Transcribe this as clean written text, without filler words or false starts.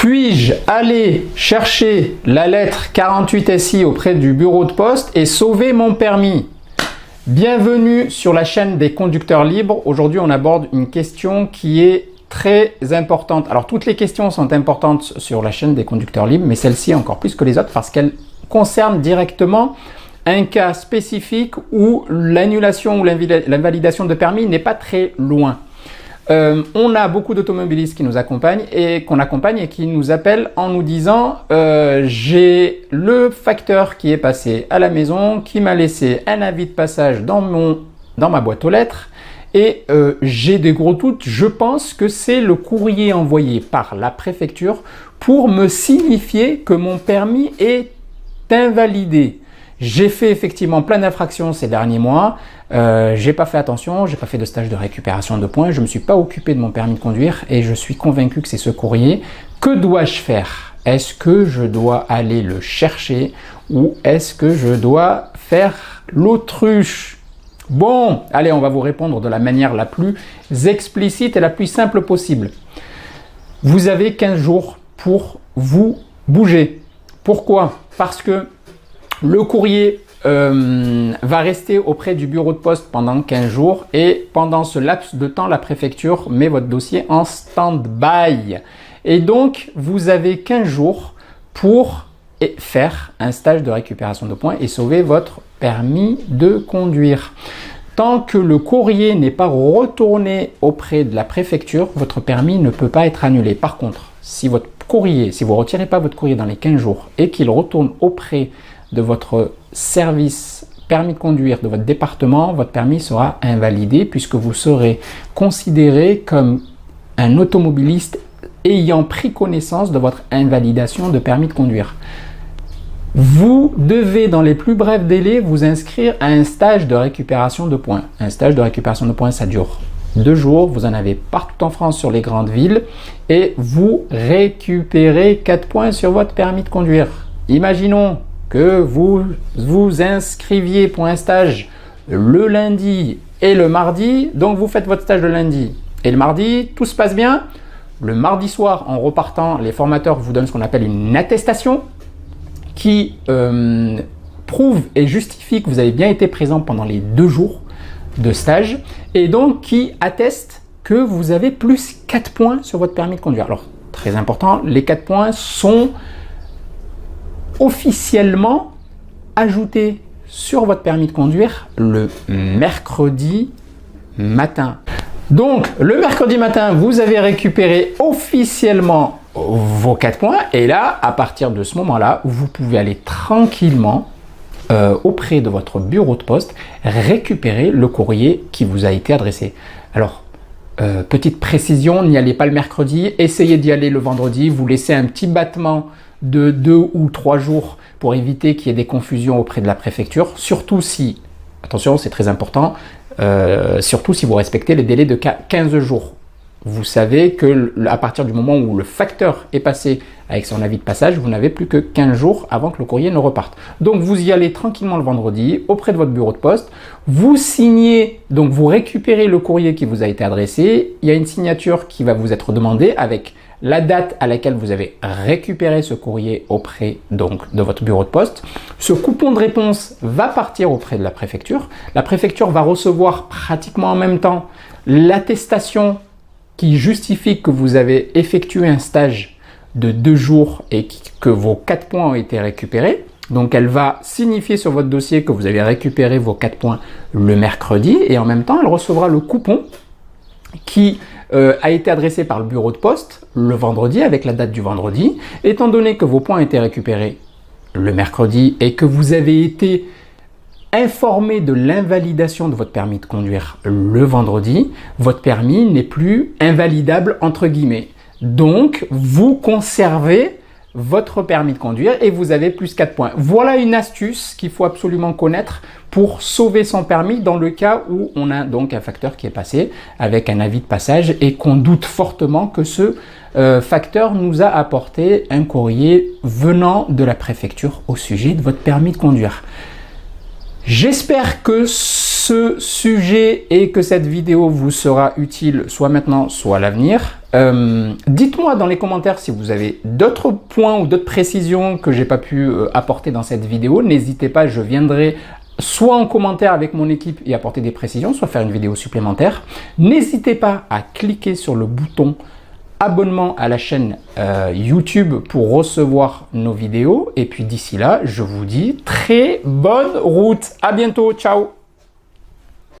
Puis-je aller chercher la lettre 48 SI auprès du bureau de poste et sauver mon permis? Bienvenue sur la chaîne des conducteurs libres. Aujourd'hui, on aborde une question qui est très importante. Alors, toutes les questions sont importantes sur la chaîne des conducteurs libres, mais celle-ci encore plus que les autres parce qu'elle concerne directement un cas spécifique où l'annulation ou l'invalidation de permis n'est pas très loin. On a beaucoup d'automobilistes qui nous accompagnent et qui nous appellent en nous disant j'ai le facteur qui est passé à la maison, qui m'a laissé un avis de passage dans ma boîte aux lettres et j'ai des gros doutes. Je pense que c'est le courrier envoyé par la préfecture pour me signifier que mon permis est invalidé. J'ai fait effectivement plein d'infractions ces derniers mois, j'ai pas fait attention, j'ai pas fait de stage de récupération de points, je me suis pas occupé de mon permis de conduire et je suis convaincu que c'est ce courrier. Que dois-je faire? Est-ce que je dois aller le chercher ou est-ce que je dois faire l'autruche? Bon, allez, on va vous répondre de la manière la plus explicite et la plus simple possible. Vous avez 15 jours pour vous bouger. Pourquoi? Parce que le courrier va rester auprès du bureau de poste pendant 15 jours et pendant ce laps de temps, la préfecture met votre dossier en stand-by. Et donc, vous avez 15 jours pour faire un stage de récupération de points et sauver votre permis de conduire. Tant que le courrier n'est pas retourné auprès de la préfecture, votre permis ne peut pas être annulé. Par contre, si vous ne retirez pas votre courrier dans les 15 jours et qu'il retourne auprès de votre service permis de conduire de votre département, votre permis sera invalidé puisque vous serez considéré comme un automobiliste ayant pris connaissance de votre invalidation de permis de conduire. Vous devez dans les plus brefs délais vous inscrire à un stage de récupération de points. Un stage de récupération de points, ça dure 2 jours, vous en avez partout en France sur les grandes villes et vous récupérez 4 points sur votre permis de conduire. Imaginons que vous vous inscriviez pour un stage le lundi et le mardi, donc vous faites votre stage le lundi et le mardi, tout se passe bien. Le mardi soir, en repartant, les formateurs vous donnent ce qu'on appelle une attestation qui prouve et justifie que vous avez bien été présent pendant les 2 jours de stage et donc qui atteste que vous avez plus 4 points sur votre permis de conduire. Alors, très important, les 4 points sont officiellement ajouté sur votre permis de conduire le mercredi matin. Donc, le mercredi matin, vous avez récupéré officiellement vos 4 points et là, à partir de ce moment-là, vous pouvez aller tranquillement auprès de votre bureau de poste récupérer le courrier qui vous a été adressé. Alors, petite précision, n'y allez pas le mercredi, essayez d'y aller le vendredi, vous laissez un petit battement de 2 ou 3 jours pour éviter qu'il y ait des confusions auprès de la préfecture, surtout si, attention c'est très important, surtout si vous respectez les délais de 15 jours. Vous savez que à partir du moment où le facteur est passé avec son avis de passage, vous n'avez plus que 15 jours avant que le courrier ne reparte. Donc vous y allez tranquillement le vendredi auprès de votre bureau de poste, vous signez, donc vous récupérez le courrier qui vous a été adressé, il y a une signature qui va vous être demandée avec la date à laquelle vous avez récupéré ce courrier auprès donc de votre bureau de poste. Ce coupon de réponse va partir auprès de la préfecture. La préfecture va recevoir pratiquement en même temps l'attestation qui justifie que vous avez effectué un stage de 2 jours et que vos 4 points ont été récupérés. Donc elle va signifier sur votre dossier que vous avez récupéré vos 4 points le mercredi et en même temps elle recevra le coupon qui a été adressé par le bureau de poste le vendredi avec la date du vendredi. Étant donné que vos points ont été récupérés le mercredi et que vous avez été informé de l'invalidation de votre permis de conduire le vendredi, votre permis n'est plus invalidable entre guillemets. Donc, vous conservez votre permis de conduire et vous avez plus 4 points. Voilà une astuce qu'il faut absolument connaître pour sauver son permis dans le cas où on a donc un facteur qui est passé avec un avis de passage et qu'on doute fortement que ce facteur nous a apporté un courrier venant de la préfecture au sujet de votre permis de conduire. J'espère que ce sujet et que cette vidéo vous sera utile soit maintenant, soit à l'avenir. Dites-moi dans les commentaires si vous avez d'autres points ou d'autres précisions que j'ai pas pu apporter dans cette vidéo. N'hésitez pas, je viendrai soit en commentaire avec mon équipe et apporter des précisions, soit faire une vidéo supplémentaire. N'hésitez pas à cliquer sur le bouton abonnement à la chaîne YouTube pour recevoir nos vidéos. Et puis d'ici là, je vous dis très bonne route. À bientôt. Ciao.